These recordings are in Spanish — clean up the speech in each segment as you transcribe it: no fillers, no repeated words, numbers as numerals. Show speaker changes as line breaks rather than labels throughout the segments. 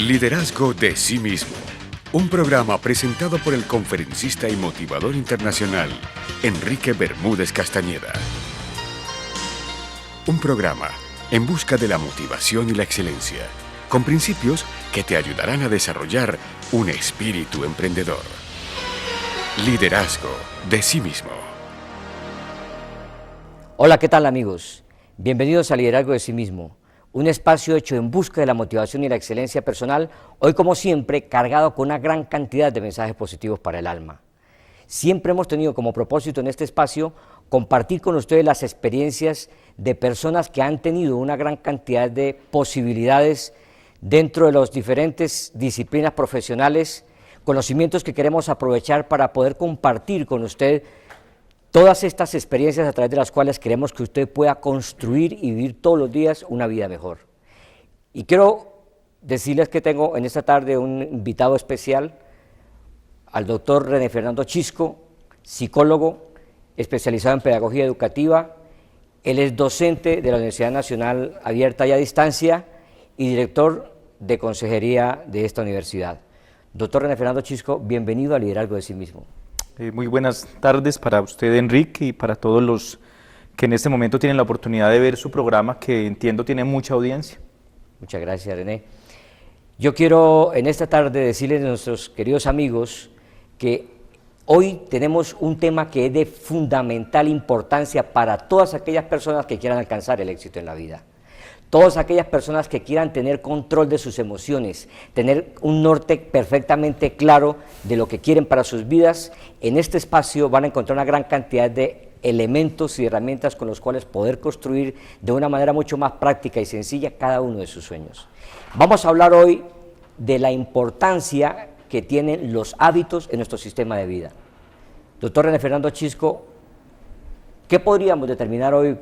Liderazgo de sí mismo. Un programa presentado por el conferencista y motivador internacional, Enrique Bermúdez Castañeda. Un programa en busca de la motivación y la excelencia, con principios que te ayudarán a desarrollar un espíritu emprendedor. Liderazgo de sí mismo.
Hola, ¿qué tal, amigos? Bienvenidos a Liderazgo de sí mismo, un espacio hecho en busca de la motivación y la excelencia personal, hoy como siempre cargado con una gran cantidad de mensajes positivos para el alma. Siempre hemos tenido como propósito en este espacio compartir con ustedes las experiencias de personas que han tenido una gran cantidad de posibilidades dentro de las diferentes disciplinas profesionales, conocimientos que queremos aprovechar para poder compartir con usted todas estas experiencias a través de las cuales queremos que usted pueda construir y vivir todos los días una vida mejor. Y quiero decirles que tengo en esta tarde un invitado especial, al doctor René Fernando Chisco, psicólogo especializado en pedagogía educativa. Él es docente de la Universidad Nacional Abierta y a Distancia y director de consejería de esta universidad. Doctor René Fernando Chisco, bienvenido a Liderazgo de sí mismo.
Muy buenas tardes para usted, Enrique, y para todos los que en este momento tienen la oportunidad de ver su programa, que entiendo tiene mucha audiencia.
Muchas gracias, René. Yo quiero en esta tarde decirles a nuestros queridos amigos que hoy tenemos un tema que es de fundamental importancia para todas aquellas personas que quieran alcanzar el éxito en la vida. Todas aquellas personas que quieran tener control de sus emociones, tener un norte perfectamente claro de lo que quieren para sus vidas, en este espacio van a encontrar una gran cantidad de elementos y herramientas con los cuales poder construir de una manera mucho más práctica y sencilla cada uno de sus sueños. Vamos a hablar hoy de la importancia que tienen los hábitos en nuestro sistema de vida. Doctor René Fernando Chisco, ¿qué podríamos determinar hoy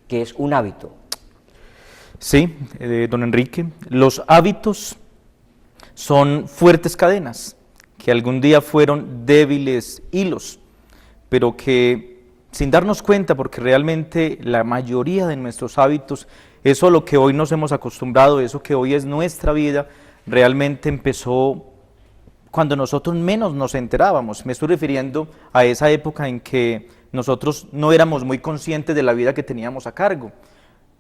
que es un hábito?
Sí, don Enrique, los hábitos son fuertes cadenas que algún día fueron débiles hilos, pero que sin darnos cuenta, porque realmente la mayoría de nuestros hábitos, eso a lo que hoy nos hemos acostumbrado, eso que hoy es nuestra vida, realmente empezó cuando nosotros menos nos enterábamos. Me estoy refiriendo a esa época en que nosotros no éramos muy conscientes de la vida que teníamos a cargo.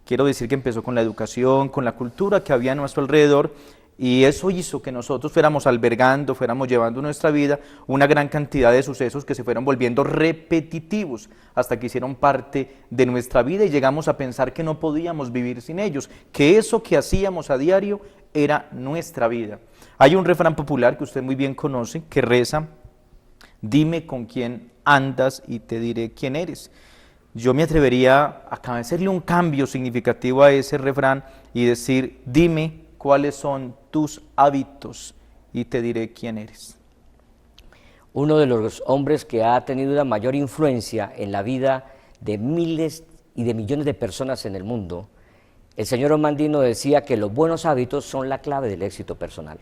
Quiero decir que empezó con la educación, con la cultura que había a nuestro alrededor, y eso hizo que nosotros fuéramos albergando, fuéramos llevando en nuestra vida una gran cantidad de sucesos que se fueron volviendo repetitivos hasta que hicieron parte de nuestra vida y llegamos a pensar que no podíamos vivir sin ellos, que eso que hacíamos a diario era nuestra vida. Hay un refrán popular que usted muy bien conoce que reza: dime con quién andas y te diré quién eres. Yo me atrevería a hacerle un cambio significativo a ese refrán y decir: dime cuáles son tus hábitos y te diré quién eres.
Uno de los hombres que ha tenido la mayor influencia en la vida de miles y de millones de personas en el mundo, el señor Ormandino decía que los buenos hábitos son la clave del éxito personal.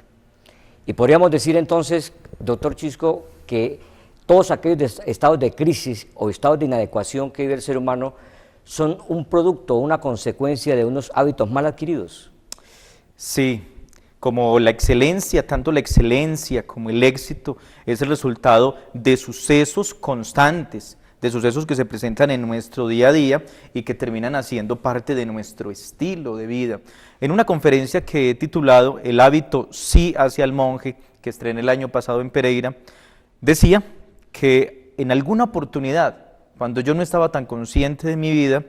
Y podríamos decir entonces, doctor Chisco, que todos aquellos estados de crisis o estados de inadecuación que vive el ser humano son un producto o una consecuencia de unos hábitos mal adquiridos.
Sí, como la excelencia, tanto la excelencia como el éxito es el resultado de sucesos constantes, de sucesos que se presentan en nuestro día a día y que terminan haciendo parte de nuestro estilo de vida. En una conferencia que he titulado El hábito sí hacia el monje, que estrené el año pasado en Pereira, decía que en alguna oportunidad, cuando yo no estaba tan consciente de mi vida,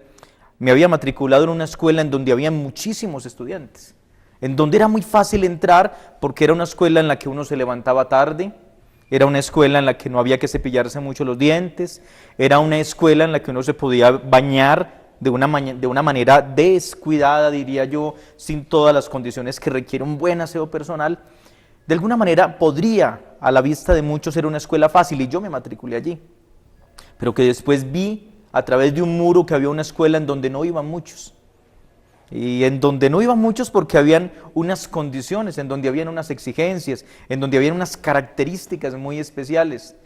me había matriculado en una escuela en donde había muchísimos estudiantes, en donde era muy fácil entrar porque era una escuela en la que uno se levantaba tarde, era una escuela en la que no había que cepillarse mucho los dientes, era una escuela en la que uno se podía bañar de una manera descuidada, diría yo, sin todas las condiciones que requiere un buen aseo personal. De alguna manera podría, a la vista de muchos, ser una escuela fácil y yo me matriculé allí, pero que después vi a través de un muro que había una escuela en donde no iban muchos, y en donde no iban muchos porque habían unas condiciones, en donde habían unas exigencias, en donde habían unas características muy especiales,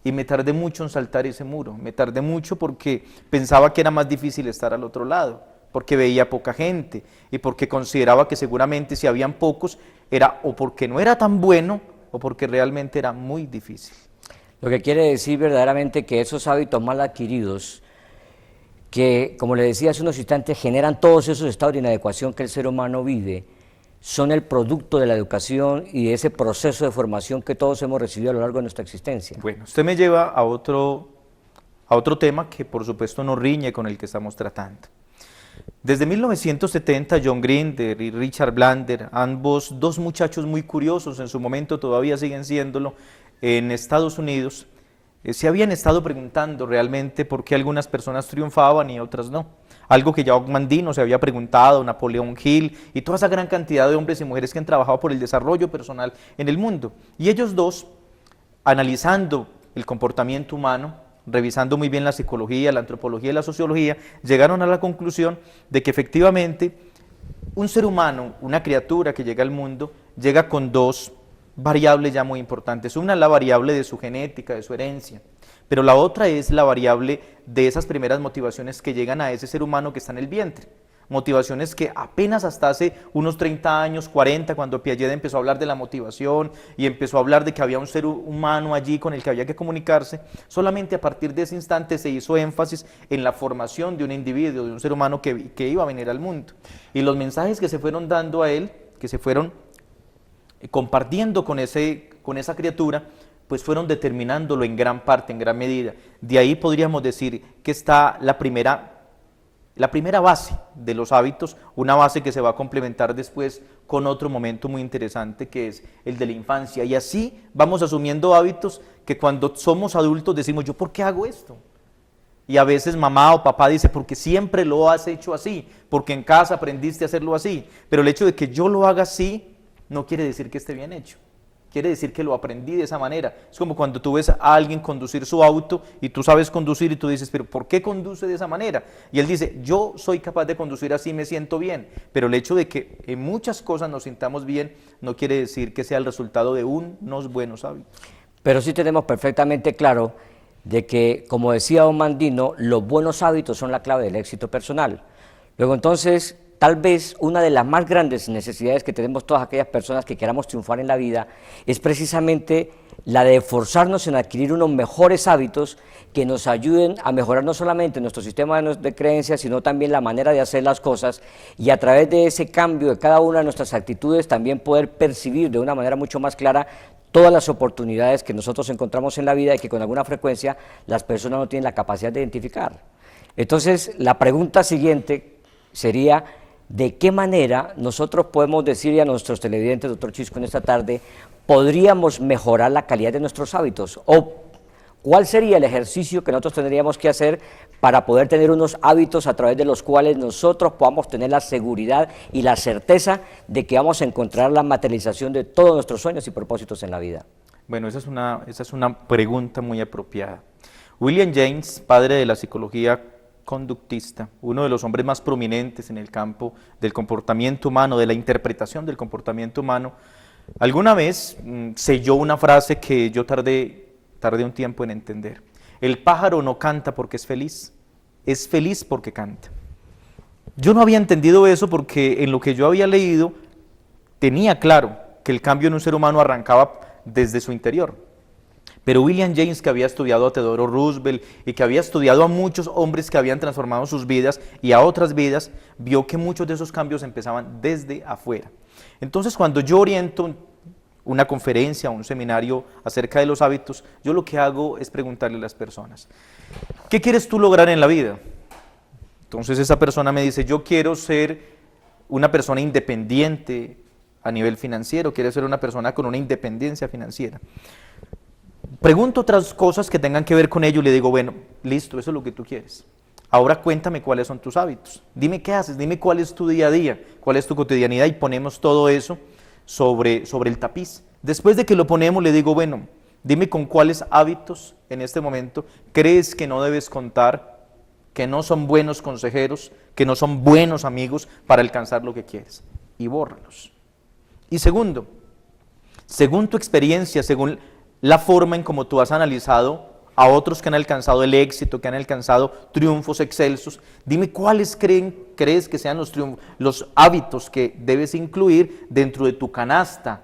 y me tardé mucho en saltar ese muro, me tardé mucho porque pensaba que era más difícil estar al otro lado. porque veía poca gente y porque consideraba que seguramente si habían pocos era o porque no era tan bueno o porque realmente era muy difícil.
Lo que quiere decir verdaderamente que esos hábitos mal adquiridos, que como le decía hace unos instantes, generan todos esos estados de inadecuación que el ser humano vive, son el producto de la educación y de ese proceso de formación que todos hemos recibido a lo largo de nuestra existencia.
Bueno, usted me lleva a otro tema que por supuesto no riñe con el que estamos tratando. Desde 1970, John Grinder y Richard Bandler, ambos dos muchachos muy curiosos, en su momento todavía siguen siéndolo, en Estados Unidos, se habían estado preguntando realmente por qué algunas personas triunfaban y otras no. Algo que Jacques Mandino se había preguntado, Napoleón Hill y toda esa gran cantidad de hombres y mujeres que han trabajado por el desarrollo personal en el mundo. Y ellos dos, analizando el comportamiento humano, revisando muy bien la psicología, la antropología y la sociología, llegaron a la conclusión de que efectivamente un ser humano, una criatura que llega al mundo, llega con dos variables ya muy importantes. Una es la variable de su genética, de su herencia, pero la otra es la variable de esas primeras motivaciones que llegan a ese ser humano que está en el vientre. Motivaciones que apenas hasta hace unos 30 años, 40, cuando Piaget empezó a hablar de la motivación y empezó a hablar de que había un ser humano allí con el que había que comunicarse, solamente a partir de ese instante se hizo énfasis en la formación de un individuo, de un ser humano que iba a venir al mundo. Y los mensajes que se fueron dando a él, que se fueron compartiendo con esa criatura, pues fueron determinándolo en gran parte, en gran medida. De ahí podríamos decir que está la primera base de los hábitos, una base que se va a complementar después con otro momento muy interesante que es el de la infancia. Y así vamos asumiendo hábitos que cuando somos adultos decimos, ¿yo por qué hago esto? Y a veces mamá o papá dice, porque siempre lo has hecho así, porque en casa aprendiste a hacerlo así. Pero el hecho de que yo lo haga así no quiere decir que esté bien hecho. Quiere decir que lo aprendí de esa manera. Es como cuando tú ves a alguien conducir su auto y tú sabes conducir y tú dices, pero ¿por qué conduce de esa manera? Y él dice, yo soy capaz de conducir así, me siento bien. Pero el hecho de que en muchas cosas nos sintamos bien no quiere decir que sea el resultado de unos buenos hábitos.
Pero sí tenemos perfectamente claro de que, como decía don Mandino, los buenos hábitos son la clave del éxito personal. Luego entonces, tal vez una de las más grandes necesidades que tenemos todas aquellas personas que queramos triunfar en la vida es precisamente la de esforzarnos en adquirir unos mejores hábitos que nos ayuden a mejorar no solamente nuestro sistema de creencias, sino también la manera de hacer las cosas y a través de ese cambio de cada una de nuestras actitudes también poder percibir de una manera mucho más clara todas las oportunidades que nosotros encontramos en la vida y que con alguna frecuencia las personas no tienen la capacidad de identificar. Entonces, la pregunta siguiente sería, ¿de qué manera nosotros podemos decirle a nuestros televidentes, doctor Chisco, en esta tarde, podríamos mejorar la calidad de nuestros hábitos? ¿O cuál sería el ejercicio que nosotros tendríamos que hacer para poder tener unos hábitos a través de los cuales nosotros podamos tener la seguridad y la certeza de que vamos a encontrar la materialización de todos nuestros sueños y propósitos en la vida?
Bueno, esa es una pregunta muy apropiada. William James, padre de la psicología conductista, uno de los hombres más prominentes en el campo del comportamiento humano, de la interpretación del comportamiento humano, alguna vez selló una frase que yo tardé un tiempo en entender. El pájaro no canta porque es feliz porque canta. Yo no había entendido eso porque en lo que yo había leído tenía claro que el cambio en un ser humano arrancaba desde su interior. Pero William James, que había estudiado a Theodore Roosevelt y que había estudiado a muchos hombres que habían transformado sus vidas y a otras vidas, vio que muchos de esos cambios empezaban desde afuera. Entonces, cuando yo oriento una conferencia o un seminario acerca de los hábitos, yo lo que hago es preguntarle a las personas, ¿qué quieres tú lograr en la vida? Entonces esa persona me dice, yo quiero ser una persona independiente a nivel financiero, quiero ser una persona con una independencia financiera. Pregunto otras cosas que tengan que ver con ello y le digo, bueno, listo, eso es lo que tú quieres. Ahora cuéntame cuáles son tus hábitos. Dime qué haces, dime cuál es tu día a día, cuál es tu cotidianidad y ponemos todo eso sobre el tapiz. Después de que lo ponemos le digo, bueno, dime con cuáles hábitos en este momento crees que no debes contar, que no son buenos consejeros, que no son buenos amigos para alcanzar lo que quieres. Y bórralos. Y segundo, según tu experiencia, según la forma en cómo tú has analizado a otros que han alcanzado el éxito, que han alcanzado triunfos excelsos. Dime cuáles crees que sean los hábitos que debes incluir dentro de tu canasta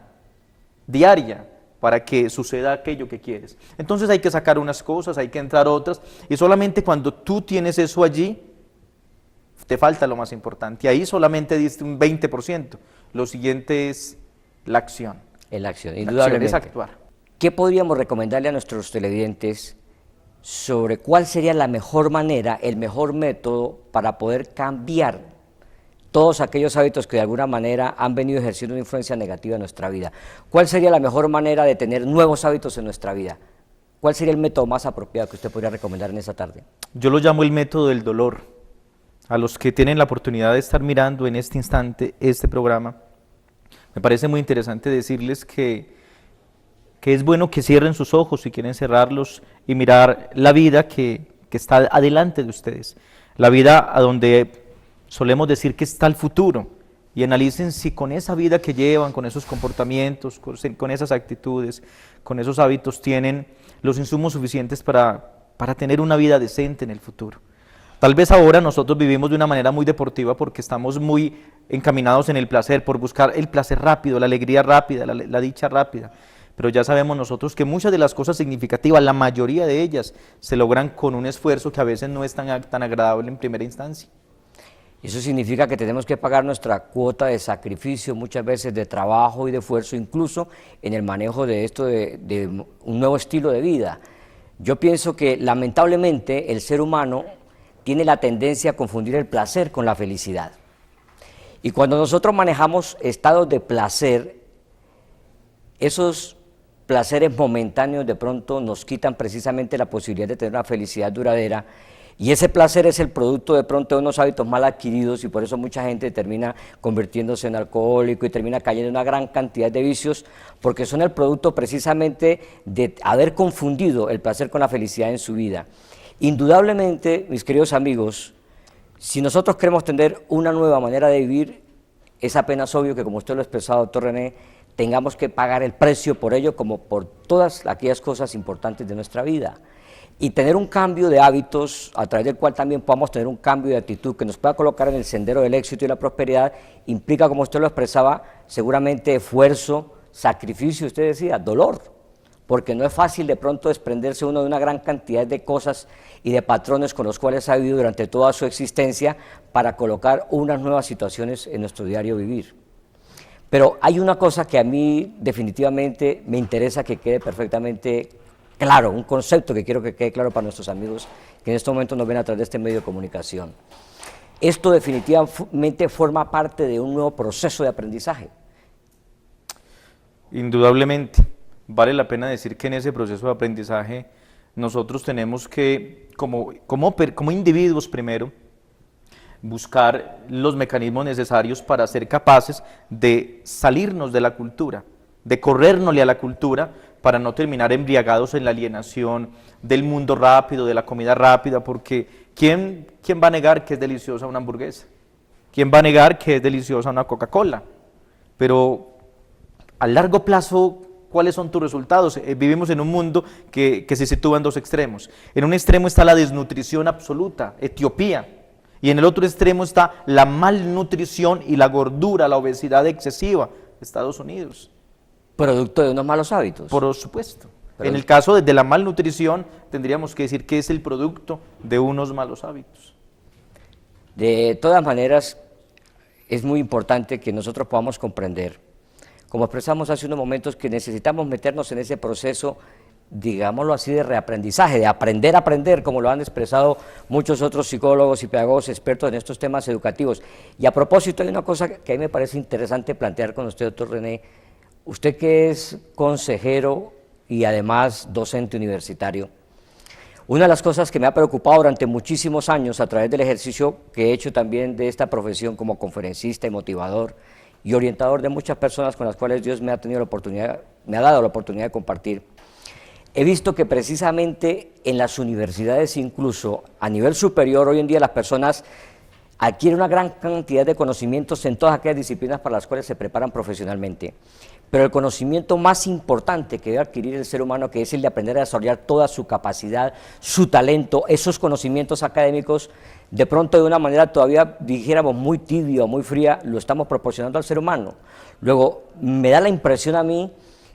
diaria para que suceda aquello que quieres. Entonces hay que sacar unas cosas, hay que entrar otras, y solamente cuando tú tienes eso allí, te falta lo más importante. Y ahí solamente diste un 20%. Lo siguiente es la acción.
En la acción,
La
indudablemente.
acción es actuar.
¿Qué podríamos recomendarle a nuestros televidentes sobre cuál sería la mejor manera, el mejor método para poder cambiar todos aquellos hábitos que de alguna manera han venido ejerciendo una influencia negativa en nuestra vida? ¿Cuál sería la mejor manera de tener nuevos hábitos en nuestra vida? ¿Cuál sería el método más apropiado que usted podría recomendar en esta tarde?
Yo lo llamo el método del dolor. A los que tienen la oportunidad de estar mirando en este instante este programa, me parece muy interesante decirles que es bueno que cierren sus ojos si quieren cerrarlos y mirar la vida que está adelante de ustedes, la vida a donde solemos decir que está el futuro, y analicen si con esa vida que llevan, con esos comportamientos, con esas actitudes, con esos hábitos, tienen los insumos suficientes para tener una vida decente en el futuro. Tal vez ahora nosotros vivimos de una manera muy deportiva porque estamos muy encaminados en el placer, por buscar el placer rápido, la alegría rápida, la dicha rápida. Pero ya sabemos nosotros que muchas de las cosas significativas, la mayoría de ellas, se logran con un esfuerzo que a veces no es tan agradable en primera instancia.
Eso significa que tenemos que pagar nuestra cuota de sacrificio, muchas veces de trabajo y de esfuerzo, incluso en el manejo de esto de un nuevo estilo de vida. Yo pienso que lamentablemente el ser humano tiene la tendencia a confundir el placer con la felicidad. Y cuando nosotros manejamos estados de placer, esos placeres momentáneos de pronto nos quitan precisamente la posibilidad de tener una felicidad duradera, y ese placer es el producto de pronto de unos hábitos mal adquiridos, y por eso mucha gente termina convirtiéndose en alcohólico y termina cayendo en una gran cantidad de vicios, porque son el producto precisamente de haber confundido el placer con la felicidad en su vida. Indudablemente, mis queridos amigos, si nosotros queremos tener una nueva manera de vivir, es apenas obvio que, como usted lo ha expresado, doctor René, tengamos que pagar el precio por ello, como por todas aquellas cosas importantes de nuestra vida. Y tener un cambio de hábitos, a través del cual también podamos tener un cambio de actitud que nos pueda colocar en el sendero del éxito y la prosperidad, implica, como usted lo expresaba, seguramente esfuerzo, sacrificio, usted decía, dolor, porque no es fácil de pronto desprenderse uno de una gran cantidad de cosas y de patrones con los cuales ha vivido durante toda su existencia para colocar unas nuevas situaciones en nuestro diario vivir. Pero hay una cosa que a mí definitivamente me interesa que quede perfectamente claro, un concepto que quiero que quede claro para nuestros amigos que en este momento nos ven a través de este medio de comunicación. Esto definitivamente forma parte de un nuevo proceso de aprendizaje.
Indudablemente, vale la pena decir que en ese proceso de aprendizaje nosotros tenemos que, como individuos primero, buscar los mecanismos necesarios para ser capaces de salirnos de la cultura, de corrérnosle a la cultura, para no terminar embriagados en la alienación del mundo rápido, de la comida rápida, porque ¿quién va a negar que es deliciosa una hamburguesa? ¿Quién va a negar que es deliciosa una Coca-Cola? Pero a largo plazo, ¿cuáles son tus resultados? Vivimos en un mundo que se sitúa en dos extremos. En un extremo está la desnutrición absoluta, Etiopía, y en el otro extremo está la malnutrición y la gordura, la obesidad excesiva, Estados Unidos.
Producto de unos malos hábitos.
Por supuesto. En el caso de la malnutrición, tendríamos que decir que es el producto de unos malos hábitos.
De todas maneras, es muy importante que nosotros podamos comprender, como expresamos hace unos momentos, que necesitamos meternos en ese proceso, digámoslo así, de reaprendizaje, de aprender a aprender, como lo han expresado muchos otros psicólogos y pedagogos expertos en estos temas educativos. Y a propósito, hay una cosa que a mí me parece interesante plantear con usted, doctor René. Usted, que es consejero y además docente universitario, una de las cosas que me ha preocupado durante muchísimos años a través del ejercicio que he hecho también de esta profesión como conferencista y motivador y orientador de muchas personas con las cuales Dios me ha dado la oportunidad de compartir, he visto que precisamente en las universidades, incluso a nivel superior, hoy en día las personas adquiere una gran cantidad de conocimientos en todas aquellas disciplinas para las cuales se preparan profesionalmente. Pero el conocimiento más importante que debe adquirir el ser humano, que es el de aprender a desarrollar toda su capacidad, su talento, esos conocimientos académicos, de pronto de una manera todavía, dijéramos, muy tibia o muy fría, lo estamos proporcionando al ser humano. Luego, me da la impresión a mí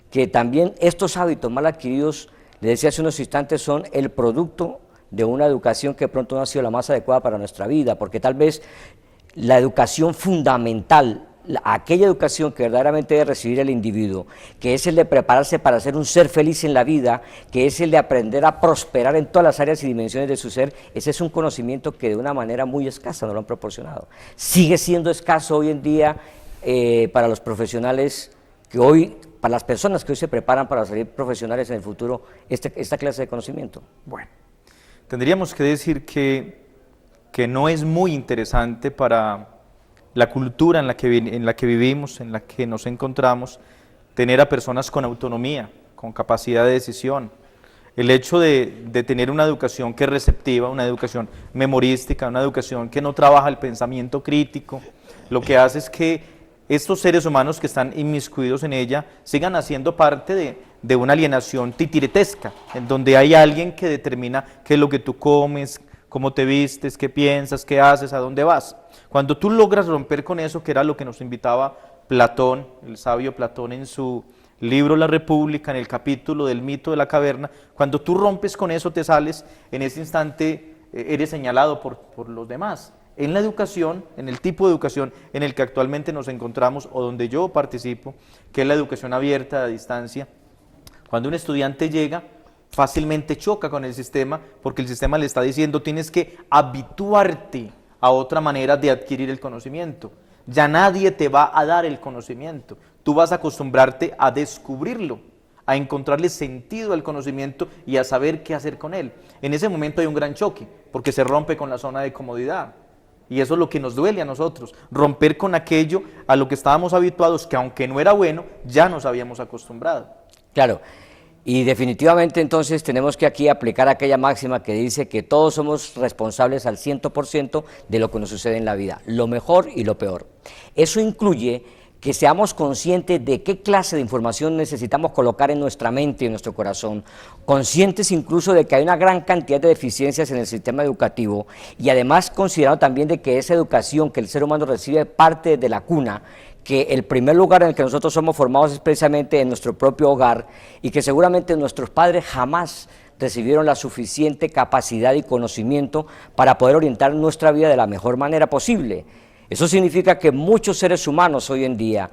que también estos hábitos mal adquiridos, le decía hace unos instantes, son el producto de una educación que pronto no ha sido la más adecuada para nuestra vida, porque tal vez la educación fundamental, aquella educación que verdaderamente debe recibir el individuo, que es el de prepararse para ser un ser feliz en la vida, que es el de aprender a prosperar en todas las áreas y dimensiones de su ser, ese es un conocimiento que de una manera muy escasa nos lo han proporcionado. Sigue siendo escaso hoy en día para los profesionales que hoy, para las personas que hoy se preparan para salir profesionales en el futuro, esta clase de conocimiento.
Bueno, tendríamos que decir que no es muy interesante para la cultura en la que vivimos, en la que nos encontramos, tener a personas con autonomía, con capacidad de decisión. El hecho de tener una educación que es receptiva, una educación memorística, una educación que no trabaja el pensamiento crítico, lo que hace es que estos seres humanos que están inmiscuidos en ella sigan haciendo parte de una alienación titiretesca, en donde hay alguien que determina qué es lo que tú comes, cómo te vistes, qué piensas, qué haces, a dónde vas. Cuando tú logras romper con eso, que era lo que nos invitaba Platón, el sabio Platón en su libro La República, en el capítulo del mito de la caverna, cuando tú rompes con eso, te sales, en ese instante eres señalado por los demás. En la educación, en el tipo de educación en el que actualmente nos encontramos, o donde yo participo, que es la educación abierta a distancia, cuando un estudiante llega, fácilmente choca con el sistema, porque el sistema le está diciendo, tienes que habituarte a otra manera de adquirir el conocimiento. Ya nadie te va a dar el conocimiento, tú vas a acostumbrarte a descubrirlo, a encontrarle sentido al conocimiento y a saber qué hacer con él. En ese momento hay un gran choque, porque se rompe con la zona de comodidad. Y eso es lo que nos duele a nosotros, romper con aquello a lo que estábamos habituados, que aunque no era bueno, ya nos habíamos acostumbrado.
Claro. Y definitivamente entonces tenemos que aquí aplicar aquella máxima que dice que todos somos responsables al 100% de lo que nos sucede en la vida, lo mejor y lo peor. Eso incluye que seamos conscientes de qué clase de información necesitamos colocar en nuestra mente y en nuestro corazón, conscientes incluso de que hay una gran cantidad de deficiencias en el sistema educativo y además considerando también de que esa educación que el ser humano recibe parte de la cuna, que el primer lugar en el que nosotros somos formados es precisamente en nuestro propio hogar y que seguramente nuestros padres jamás recibieron la suficiente capacidad y conocimiento para poder orientar nuestra vida de la mejor manera posible. Eso significa que muchos seres humanos hoy en día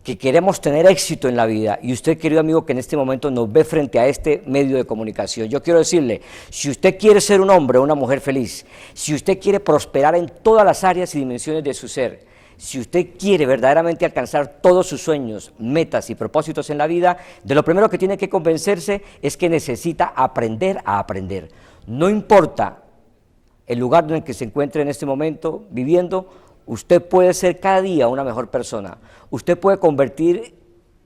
que queremos tener éxito en la vida, y usted, querido amigo, que en este momento nos ve frente a este medio de comunicación, yo quiero decirle, si usted quiere ser un hombre o una mujer feliz, si usted quiere prosperar en todas las áreas y dimensiones de su ser, si usted quiere verdaderamente alcanzar todos sus sueños, metas y propósitos en la vida, de lo primero que tiene que convencerse es que necesita aprender a aprender. No importa el lugar en el que se encuentre en este momento viviendo, usted puede ser cada día una mejor persona. Usted puede convertir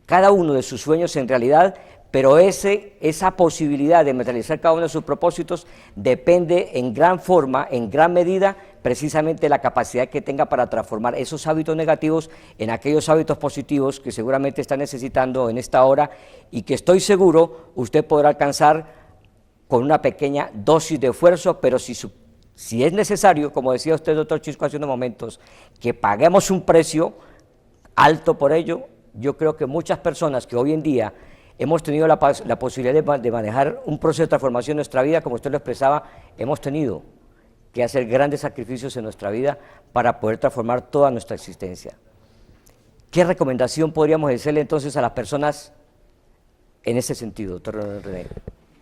cada uno de sus sueños en realidad, pero esa posibilidad de materializar cada uno de sus propósitos depende en gran forma, en gran medida, precisamente de la capacidad que tenga para transformar esos hábitos negativos en aquellos hábitos positivos que seguramente está necesitando en esta hora y que estoy seguro usted podrá alcanzar con una pequeña dosis de esfuerzo, pero si es necesario, como decía usted, doctor Chisco, hace unos momentos, que paguemos un precio alto por ello, yo creo que muchas personas que hoy en día hemos tenido la posibilidad de manejar un proceso de transformación en nuestra vida, como usted lo expresaba, hemos tenido que hacer grandes sacrificios en nuestra vida para poder transformar toda nuestra existencia. ¿Qué recomendación podríamos hacerle entonces a las personas en ese sentido, doctor René?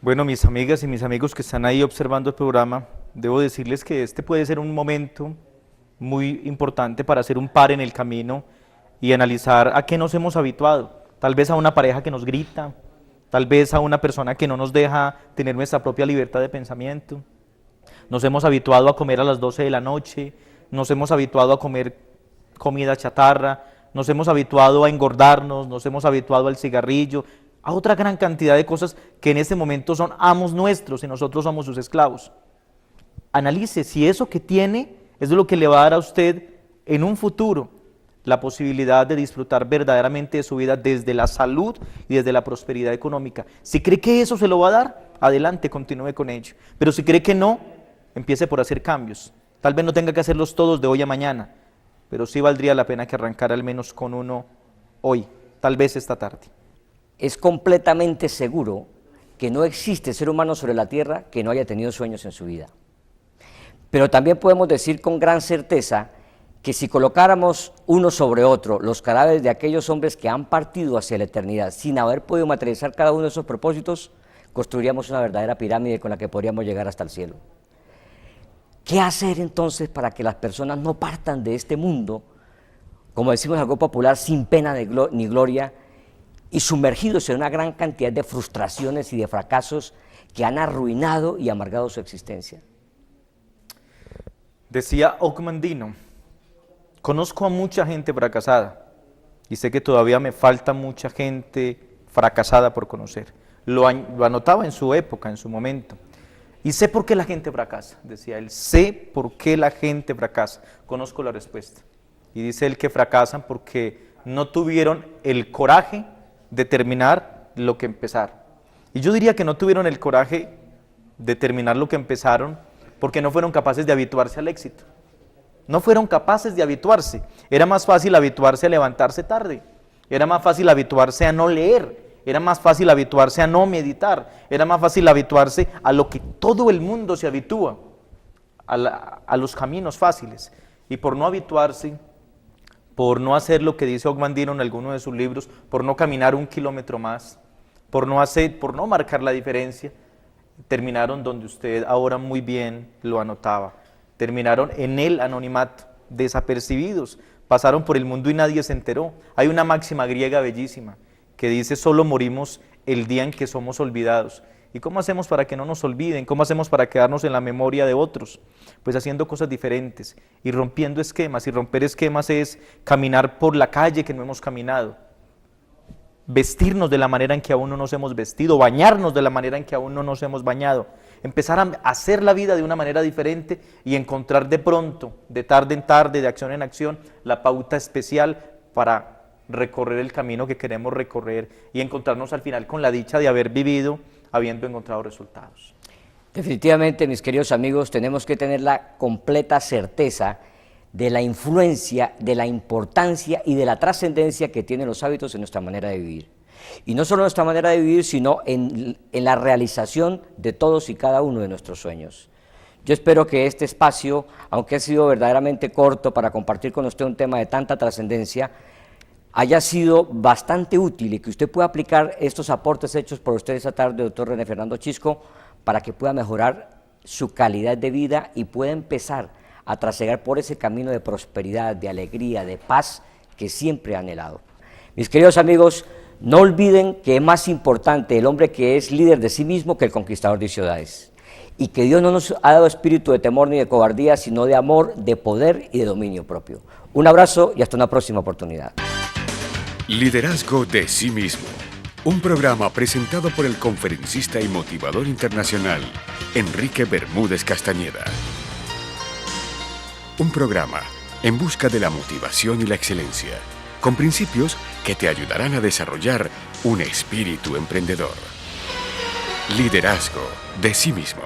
Bueno, mis amigas y mis amigos que están ahí observando el programa, debo decirles que este puede ser un momento muy importante para hacer un par en el camino y analizar a qué nos hemos habituado. Tal vez a una pareja que nos grita, tal vez a una persona que no nos deja tener nuestra propia libertad de pensamiento. Nos hemos habituado a comer a las 12 de la noche, nos hemos habituado a comer comida chatarra, nos hemos habituado a engordarnos, nos hemos habituado al cigarrillo, a otra gran cantidad de cosas que en este momento son amos nuestros y nosotros somos sus esclavos. Analice si eso que tiene Eso es lo que le va a dar a usted en un futuro la posibilidad de disfrutar verdaderamente de su vida desde la salud y desde la prosperidad económica. Si cree que eso se lo va a dar, adelante, continúe con ello. Pero si cree que no, empiece por hacer cambios. Tal vez no tenga que hacerlos todos de hoy a mañana, pero sí valdría la pena que arrancara al menos con uno hoy, tal vez esta tarde.
Es completamente seguro que no existe ser humano sobre la tierra que no haya tenido sueños en su vida. Pero también podemos decir con gran certeza que si colocáramos uno sobre otro los cadáveres de aquellos hombres que han partido hacia la eternidad sin haber podido materializar cada uno de esos propósitos, construiríamos una verdadera pirámide con la que podríamos llegar hasta el cielo. ¿Qué hacer entonces para que las personas no partan de este mundo, como decimos en algo popular, sin pena ni gloria, y sumergidos en una gran cantidad de frustraciones y de fracasos que han arruinado y amargado su existencia?
Decía Ogmandino: conozco a mucha gente fracasada y sé que todavía me falta mucha gente fracasada por conocer. Lo anotaba en su época, en su momento. Y sé por qué la gente fracasa, decía él, sé por qué la gente fracasa, conozco la respuesta. Y dice él que fracasan porque no tuvieron el coraje de terminar lo que empezaron. Y yo diría que no tuvieron el coraje de terminar lo que empezaron porque no fueron capaces de habituarse al éxito. No fueron capaces de habituarse. Era más fácil habituarse a levantarse tarde, era más fácil habituarse a no leer, era más fácil habituarse a no meditar, era más fácil habituarse a lo que todo el mundo se habitúa, a los caminos fáciles. Y por no habituarse, por no hacer lo que dice Ogmandino en alguno de sus libros, por no caminar 1 kilómetro más, por no marcar la diferencia, terminaron donde usted ahora muy bien lo anotaba. Terminaron en el anonimato, desapercibidos, pasaron por el mundo y nadie se enteró. Hay una máxima griega bellísima que dice: solo morimos el día en que somos olvidados. ¿Y cómo hacemos para que no nos olviden? ¿Cómo hacemos para quedarnos en la memoria de otros? Pues haciendo cosas diferentes y rompiendo esquemas. Y romper esquemas es caminar por la calle que no hemos caminado, vestirnos de la manera en que aún no nos hemos vestido, bañarnos de la manera en que aún no nos hemos bañado, empezar a hacer la vida de una manera diferente y encontrar de pronto, de tarde en tarde, de acción en acción, la pauta especial para recorrer el camino que queremos recorrer y encontrarnos al final con la dicha de haber vivido habiendo encontrado resultados.
Definitivamente, mis queridos amigos, tenemos que tener la completa certeza de la influencia, de la importancia y de la trascendencia que tienen los hábitos en nuestra manera de vivir. Y no solo en nuestra manera de vivir, sino en la realización de todos y cada uno de nuestros sueños. Yo espero que este espacio, aunque ha sido verdaderamente corto para compartir con usted un tema de tanta trascendencia, haya sido bastante útil y que usted pueda aplicar estos aportes hechos por usted esta tarde, doctor René Fernando Chisco, para que pueda mejorar su calidad de vida y pueda empezar a trasegar por ese camino de prosperidad, de alegría, de paz que siempre ha anhelado. Mis queridos amigos, no olviden que es más importante el hombre que es líder de sí mismo que el conquistador de ciudades, y que Dios no nos ha dado espíritu de temor ni de cobardía, sino de amor, de poder y de dominio propio. Un abrazo y hasta una próxima oportunidad.
Liderazgo de sí mismo. Un programa presentado por el conferencista y motivador internacional Enrique Bermúdez Castañeda. Un programa en busca de la motivación y la excelencia, con principios que te ayudarán a desarrollar un espíritu emprendedor. Liderazgo de sí mismo.